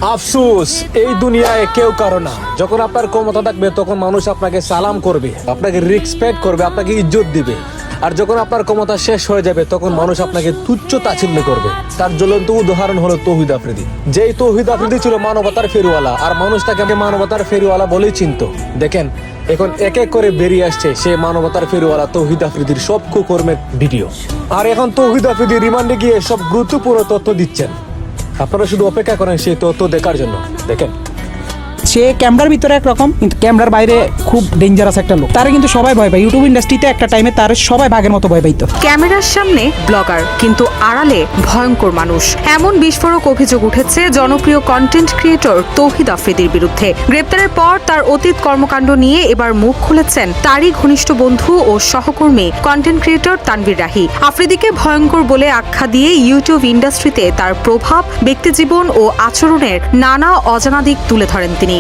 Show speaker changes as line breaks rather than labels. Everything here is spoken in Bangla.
আফসোস, এই দুনিয়ায় কেউ কারো না। যখন আপনার ক্ষমতা থাকবে তখন মানুষ আপনাকে সালাম করবে, আপনাকে রেসপেক্ট করবে, আপনাকে ইজ্জত দিবে। আর যখন আপনার ক্ষমতা শেষ হয়ে যাবে তখন মানুষ আপনাকে তুচ্ছ তাচ্ছিল্য করবে। তার জ্বলন্ত উদাহরণ হলো তৌহিদ আফ্রিদি। যেই তৌহিদ আফ্রিদি ছিল মানবতার ফেরিওয়ালা, আর মানুষ তাকে মানবতার ফেরিওয়ালা বলেই চিনতো। দেখেন এখন এক এক করে বেরিয়ে আসছে সেই মানবতার ফেরিওয়ালা তৌহিদ আফ্রিদির সব কুকর্মের ভিডিও। আর এখন তৌহিদ আফ্রিদি রিমান্ডে গিয়ে সব গুরুত্বপূর্ণ তথ্য দিচ্ছেন। আপনারা শুধু অপেক্ষা করেন সেই তথ্য দেখার জন্য। দেখেন,
সে ক্যামেরার ভিতরে একরকম, কিন্তু ক্যামেরার বাইরে খুব ডেঞ্জারাস একটা লোক। তারা কিন্তু সবাই ভয় পায়। ইউটিউব ইন্ডাস্ট্রিতে একটা টাইমে তার সবাই বাঘের মতো ভয় পাইতো।
ক্যামেরার সামনে ব্লগার, কিন্তু আড়ালে ভয়ঙ্কর মানুষ। এমন বিস্ফোরক অভিযোগ উঠেছে জনপ্রিয় কন্টেন্ট ক্রিয়েটর তৌহিদ আফ্রিদির বিরুদ্ধে। গ্রেপ্তারের পর তার অতীত কর্মকাণ্ড নিয়ে এবার মুখ খুলেছেন তারই ঘনিষ্ঠ বন্ধু ও সহকর্মী কন্টেন্ট ক্রিয়েটর তানভীর রাহি। আফ্রিদিকে ভয়ঙ্কর বলে আখ্যা দিয়ে ইউটিউব ইন্ডাস্ট্রিতে তার প্রভাব, ব্যক্তিজীবন ও আচরণের নানা অজানা দিক তুলে ধরেন তিনি।